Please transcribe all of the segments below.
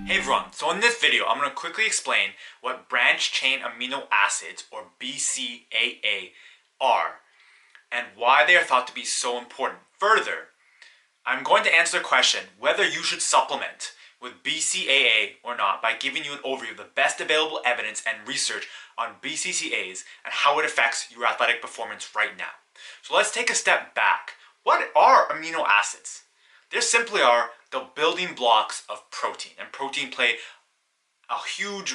Hey everyone, so in this video I'm going to quickly explain what branched chain amino acids or BCAA are and why they are thought to be so important. Further, I'm going to answer the question whether you should supplement with BCAA or not by giving you an overview of the best available evidence and research on BCAAs and how it affects your athletic performance right now. So let's take a step back. What are amino acids? They simply are the building blocks of protein, and protein play a huge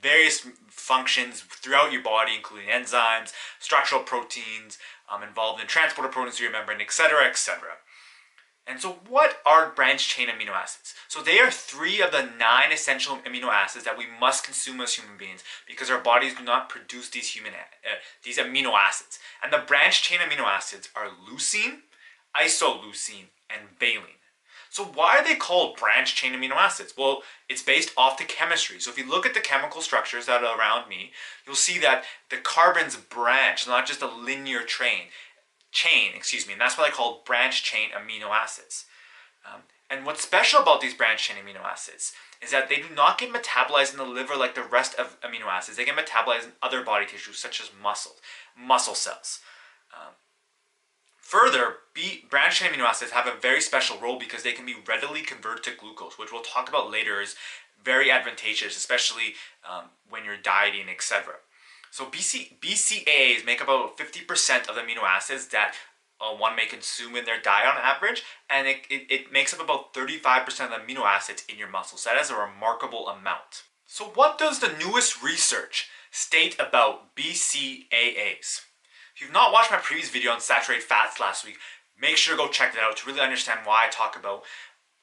various functions throughout your body, including enzymes, structural proteins involved in transport of proteins through your membrane, etc., etc. And so what are branched chain amino acids? So they are 3 of the 9 essential amino acids that we must consume as human beings because our bodies do not produce these amino acids. And the branched chain amino acids are leucine, isoleucine, and valine. So why are they called branched chain amino acids? Well, it's based off the chemistry. So if you look at the chemical structures that are around me, you'll see that the carbons branch, not just a linear chain, and that's why they call branched chain amino acids. And what's special about these branched chain amino acids is that they do not get metabolized in the liver like the rest of amino acids. They get metabolized in other body tissues such as muscle cells. Further, branched chain amino acids have a very special role because they can be readily converted to glucose, which we'll talk about later is very advantageous, especially when you're dieting, etc. So BCAAs make up about 50% of the amino acids that one may consume in their diet on average, and it makes up about 35% of the amino acids in your muscles. So that is a remarkable amount. So what does the newest research state about BCAAs? If you've not watched my previous video on saturated fats last week, make sure to go check that out to really understand why I talk about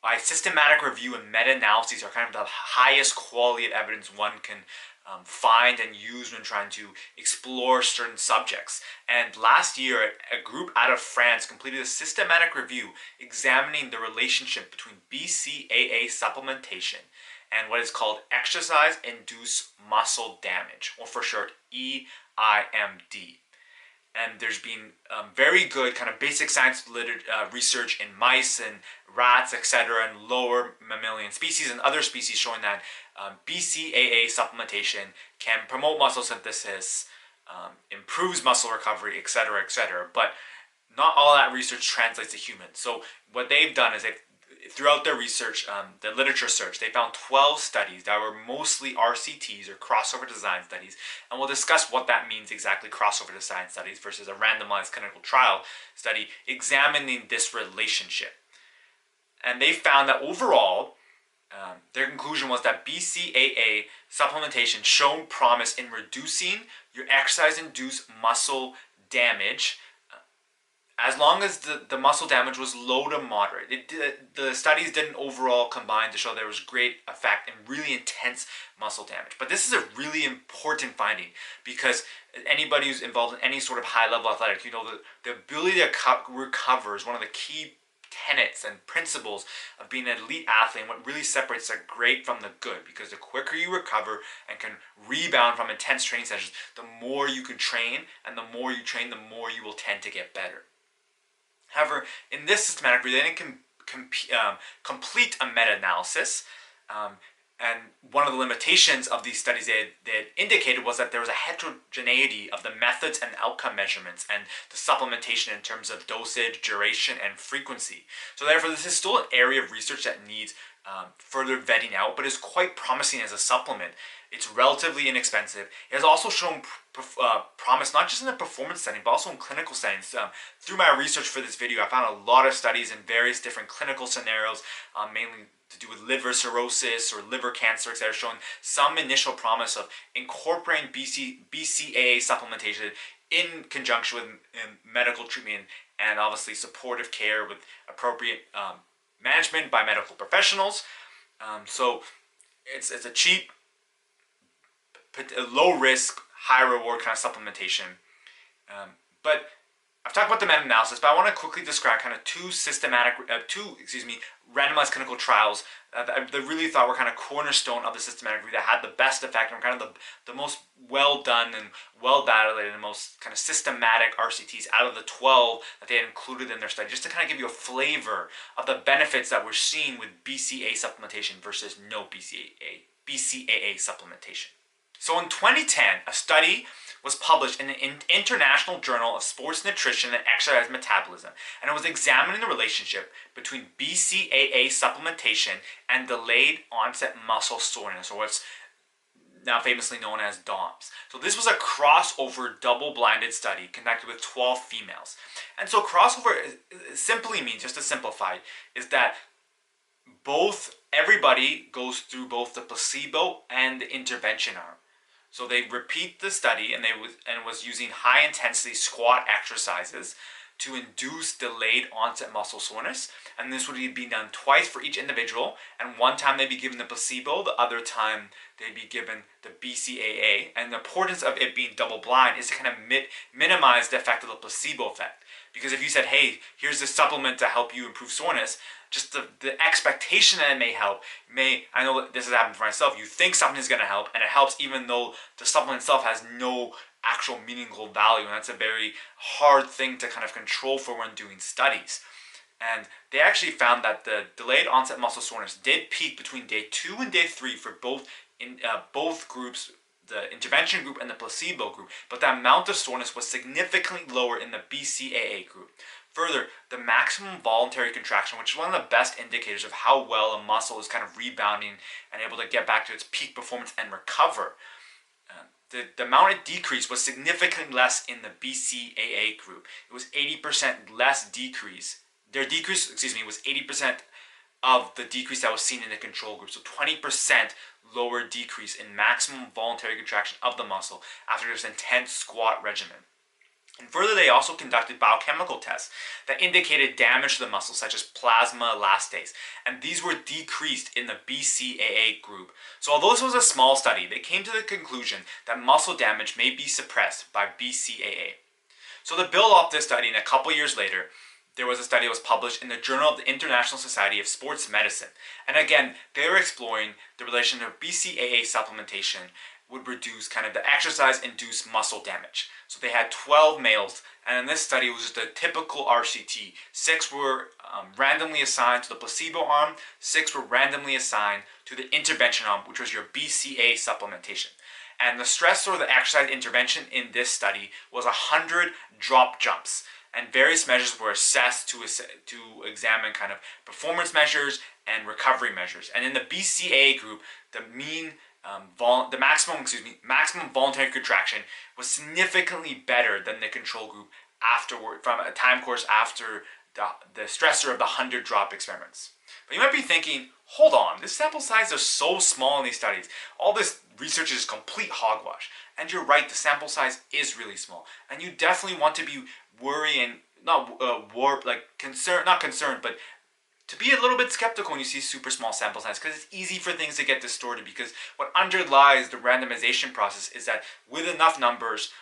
why systematic review and meta-analyses are kind of the highest quality of evidence one can find and use when trying to explore certain subjects. And last year, a group out of France completed a systematic review examining the relationship between BCAA supplementation and what is called exercise-induced muscle damage, or for short, EIMD. And there's been very good kind of basic science research in mice and rats, etc., and lower mammalian species and other species showing that BCAA supplementation can promote muscle synthesis, improves muscle recovery, etc., etc. But not all that research translates to humans. So what they've done is throughout their research, the literature search, they found 12 studies that were mostly RCTs or crossover design studies, and we'll discuss what that means exactly, crossover design studies versus a randomized clinical trial study examining this relationship. And they found that overall, their conclusion was that BCAA supplementation showed promise in reducing your exercise-induced muscle damage as long as the muscle damage was low to moderate. The studies didn't overall combine to show there was great effect and really intense muscle damage. But this is a really important finding because anybody who's involved in any sort of high-level athletics, you know, the ability to recover is one of the key tenets and principles of being an elite athlete, and what really separates the great from the good, because the quicker you recover and can rebound from intense training sessions, the more you can train, and the more you train, the more you will tend to get better. However, in this systematic review, they didn't complete a meta-analysis, and one of the limitations of these studies they had indicated was that there was a heterogeneity of the methods and outcome measurements and the supplementation in terms of dosage, duration, and frequency. So therefore, this is still an area of research that needs further vetting out, but is quite promising as a supplement. It's relatively inexpensive. It has also shown promise not just in the performance setting, but also in clinical settings. Through my research for this video, I found a lot of studies in various different clinical scenarios, mainly to do with liver cirrhosis or liver cancer, etc., showing some initial promise of incorporating BCAA supplementation in conjunction with medical treatment and obviously supportive care with appropriate management by medical professionals. So it's a cheap, low risk, high reward kind of supplementation. But I've talked about the meta-analysis, but I want to quickly describe kind of two randomized clinical trials that really thought were kind of cornerstone of the systematic review that had the best effect and kind of the most well done and well validated and most kind of systematic RCTs out of the 12 that they had included in their study, just to kind of give you a flavor of the benefits that we're seeing with BCAA supplementation versus no BCAA supplementation. So in 2010, a study was published in the International Journal of Sports Nutrition and Exercise Metabolism, and it was examining the relationship between BCAA supplementation and delayed onset muscle soreness, or what's now famously known as DOMS. So this was a crossover double-blinded study conducted with 12 females. And so crossover simply means, just to simplify, is that everybody goes through both the placebo and the intervention arm. So they repeat the study and was using high intensity squat exercises to induce delayed onset muscle soreness, and this would be done twice for each individual, and one time they'd be given the placebo, the other time they'd be given the BCAA. And the importance of it being double blind is to kind of minimize the effect of the placebo effect, because if you said, hey, here's this supplement to help you improve soreness, just the expectation that it may help, I know that this has happened for myself, you think something is going to help, and it helps even though the supplement itself has no actual meaningful value, and that's a very hard thing to kind of control for when doing studies. And they actually found that the delayed onset muscle soreness did peak between day 2 and day 3 for both groups, the intervention group and the placebo group, but the amount of soreness was significantly lower in the BCAA group. Further, the maximum voluntary contraction, which is one of the best indicators of how well a muscle is kind of rebounding and able to get back to its peak performance and recover, the amount it decreased was significantly less in the BCAA group. It was 80% less decrease. Their decrease, was 80% of the decrease that was seen in the control group. So 20% lower decrease in maximum voluntary contraction of the muscle after this intense squat regimen. And further, they also conducted biochemical tests that indicated damage to the muscle, such as plasma elastase, and these were decreased in the BCAA group. So although this was a small study, they came to the conclusion that muscle damage may be suppressed by BCAA. So to build off this study, and a couple years later, there was a study that was published in the Journal of the International Society of Sports Medicine. And again, they were exploring the relation of BCAA supplementation would reduce kind of the exercise-induced muscle damage. So they had 12 males, and in this study it was just a typical RCT. 6 were randomly assigned to the placebo arm, 6 were randomly assigned to the intervention arm, which was your BCAA supplementation. And the stress or the exercise intervention in this study was 100 drop jumps. And various measures were assessed to examine kind of performance measures and recovery measures. And in the BCAA group, the maximum voluntary contraction was significantly better than the control group afterward, from a time course after the stressor of the 100 drop experiments. But you might be thinking, hold on, this sample size is so small in these studies. All this research is complete hogwash. And you're right, the sample size is really small. And you definitely want to be worrying, not concerned, but to be a little bit skeptical when you see super small sample size, because it's easy for things to get distorted, because what underlies the randomization process is that with enough numbers,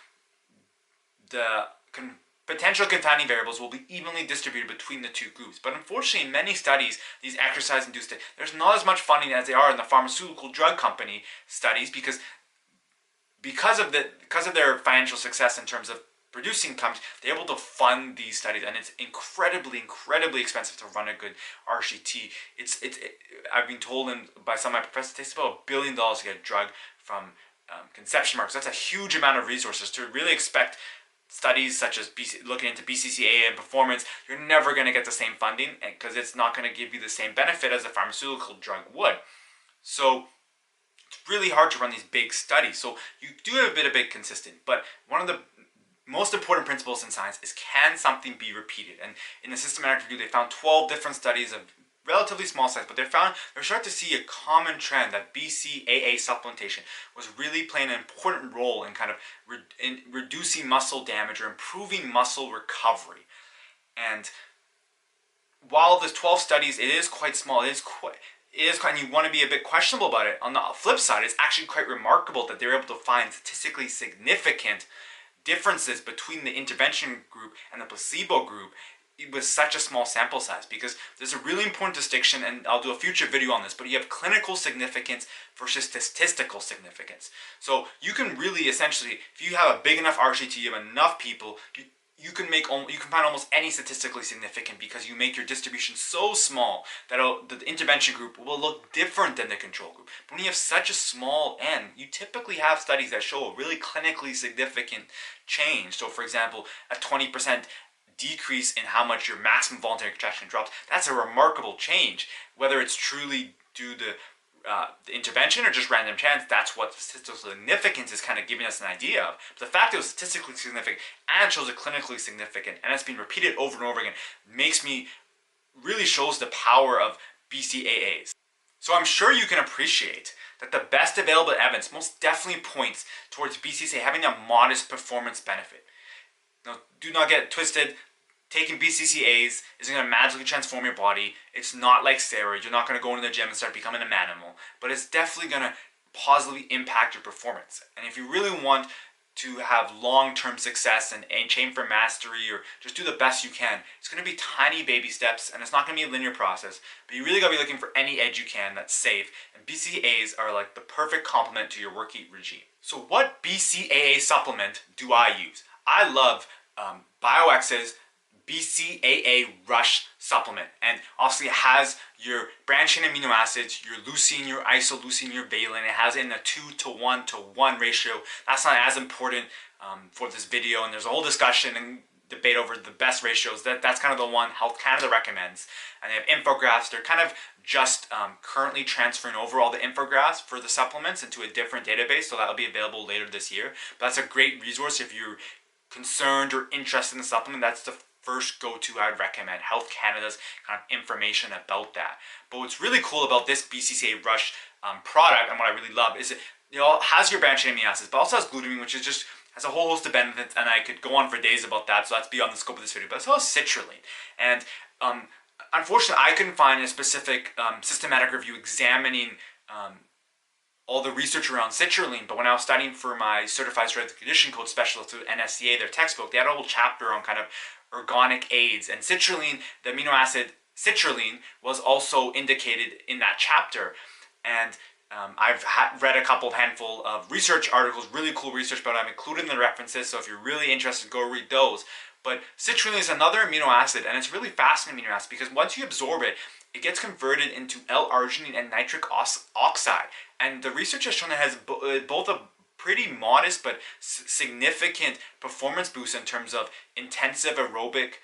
the potential confounding variables will be evenly distributed between the two groups. But unfortunately, in many studies, these exercise-induced, there's not as much funding as they are in the pharmaceutical drug company studies, because of their financial success in terms of producing companies, they're able to fund these studies, and it's incredibly expensive to run a good RCT. I've been told by some of my professors, it takes about $1 billion to get a drug from conception marks. That's a huge amount of resources to really expect studies such as looking into BCAA and performance. You're never going to get the same funding because it's not going to give you the same benefit as a pharmaceutical drug would. So it's really hard to run these big studies. So you do have a bit consistent, but one of the most important principles in science is, can something be repeated? And in the systematic review, they found 12 different studies of relatively small size, but they're starting to see a common trend that BCAA supplementation was really playing an important role in kind of reducing muscle damage or improving muscle recovery. And while there's 12 studies, it is quite small. And you want to be a bit questionable about it. On the flip side, it's actually quite remarkable that they're able to find statistically significant differences between the intervention group and the placebo group with such a small sample size, because there's a really important distinction, and I'll do a future video on this, but you have clinical significance versus statistical significance. So you can really essentially, if you have a big enough RCT, you have enough people, you can find almost any statistically significant, because you make your distribution so small that the intervention group will look different than the control group. But when you have such a small n, you typically have studies that show a really clinically significant change. So for example, a 20% decrease in how much your maximum voluntary contraction drops. That's a remarkable change. Whether it's truly due to the intervention or just random chance, that's what the statistical significance is kind of giving us an idea of. But the fact that it was statistically significant and shows it clinically significant, and it's been repeated over and over again, really shows the power of BCAAs. So I'm sure you can appreciate that the best available evidence most definitely points towards BCAA having a modest performance benefit. Now, do not get twisted. Taking BCAAs isn't going to magically transform your body. It's not like steroids. You're not going to go into the gym and start becoming a manimal. But it's definitely going to positively impact your performance. And if you really want to have long-term success and aim for mastery, or just do the best you can, it's going to be tiny baby steps, and it's not going to be a linear process. But you really got to be looking for any edge you can that's safe. And BCAAs are like the perfect complement to your work-eat regime. So what BCAA supplement do I use? I love BioX's BCAA Rush supplement, and obviously it has your branched chain amino acids, your leucine, your isoleucine, your valine. It has it in a 2:1:1 ratio. That's not as important for this video, and there's a whole discussion and debate over the best ratios. That's kind of the one Health Canada recommends, and they have infographics. They're kind of just currently transferring over all the infographics for the supplements into a different database, so that'll be available later this year. But that's a great resource if you're concerned or interested in the supplement. That's the first go-to I would recommend, Health Canada's kind of information about that. But what's really cool about this BCAA Rush product, and what I really love, is it has your branched chain amino acids, but also has glutamine, which is just has a whole host of benefits, and I could go on for days about that, so that's beyond the scope of this video. But it's also citrulline, and unfortunately I couldn't find a specific systematic review examining all the research around citrulline. But when I was studying for my Certified Strength and Conditioning Coach Specialist through NSCA, their textbook, they had a whole chapter on kind of organic aids, and citrulline, the amino acid citrulline, was also indicated in that chapter. And I've read a handful of research articles, really cool research, but I've included in the references, so if you're really interested, go read those. But citrulline is another amino acid, and it's really fascinating amino acid, because once you absorb it, it gets converted into L-arginine and nitric oxide. And the research has shown it has both a pretty modest but significant performance boost in terms of intensive anaerobic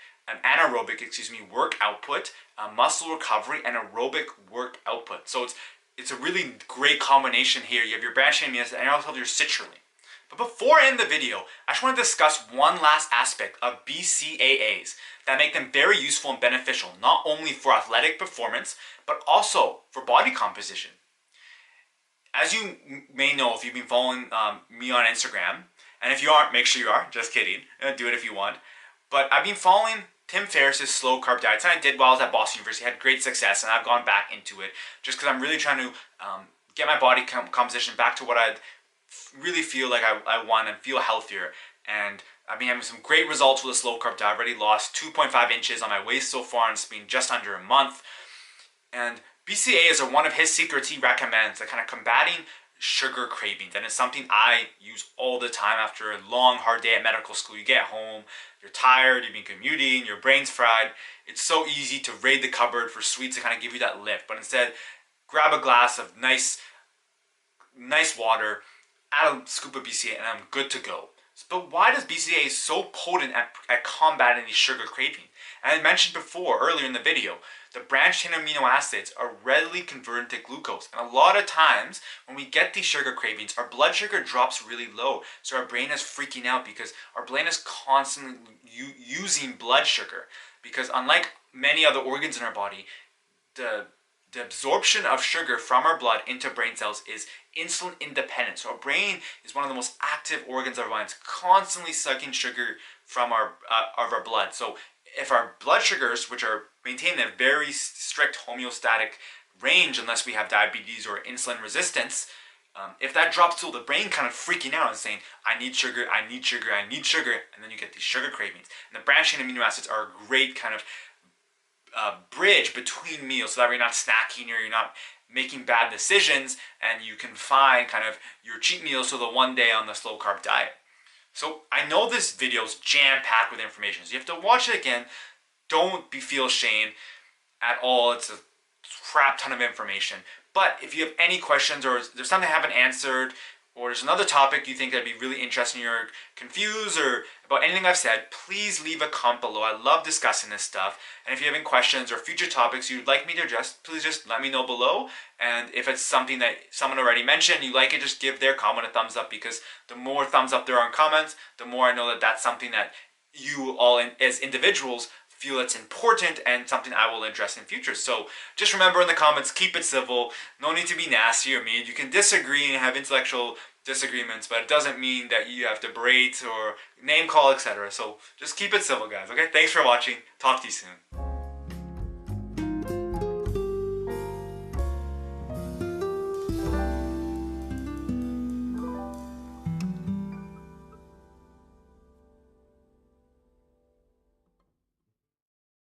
work output, muscle recovery, and aerobic work output. So it's a really great combination here. You have your branched chain amino acid, and you also have your citrulline. But before I end the video, I just want to discuss one last aspect of BCAAs that make them very useful and beneficial, not only for athletic performance, but also for body composition. As you may know, if you've been following me on Instagram, and if you aren't, make sure you are, just kidding, do it if you want. But I've been following Tim Ferriss's slow carb diet, and I did while I was at Boston University, had great success, and I've gone back into it just because I'm really trying to get my body composition back to what I'd really feel like I want and feel healthier. And I've been having some great results with a slow carb diet. I've already lost 2.5 inches on my waist so far, and it's been just under a month. And BCAAs are one of his secrets he recommends, that kind of combating sugar cravings, and it's something I use all the time after a long, hard day at medical school. You get home, you're tired, you've been commuting, your brain's fried. It's so easy to raid the cupboard for sweets to kind of give you that lift, but instead, grab a glass of nice water, add a scoop of BCAA, and I'm good to go. But why does BCAA so potent at combating these sugar cravings? And I mentioned before, earlier in the video, the branched chain amino acids are readily converted to glucose. And a lot of times, when we get these sugar cravings, our blood sugar drops really low. So our brain is freaking out because our brain is constantly using blood sugar. Because unlike many other organs in our body, the absorption of sugar from our blood into brain cells is insulin independent. So our brain is one of the most active organs of our body. It's constantly sucking sugar from our blood. So if our blood sugars, which are maintained in a very strict homeostatic range unless we have diabetes or insulin resistance, If that drops to the brain kind of freaking out and saying, I need sugar, I need sugar, I need sugar, and then you get these sugar cravings. And the branched chain amino acids are a great kind of bridge between meals so that you're not snacking or you're not making bad decisions, and you can find kind of your cheat meals so the one day on the slow carb diet. So I know this video is jam-packed with information, so you have to watch it again. Don't feel ashamed at all. It's a crap ton of information. But if you have any questions, or there's something I haven't answered, or there's another topic you think that'd be really interesting, you're confused or about anything I've said, please leave a comment below. I love discussing this stuff. And if you have any questions or future topics you'd like me to address, please just let me know below. And if it's something that someone already mentioned, you like it, just give their comment a thumbs up, because the more thumbs up there are in comments, the more I know that that's something that you all as individuals feel it's important and something I will address in future. So just remember in the comments, keep it civil. No need to be nasty or mean. You can disagree and have intellectual disagreements, but it doesn't mean that you have to berate or name call, etc. So just keep it civil, guys, okay? Thanks for watching. Talk to you soon.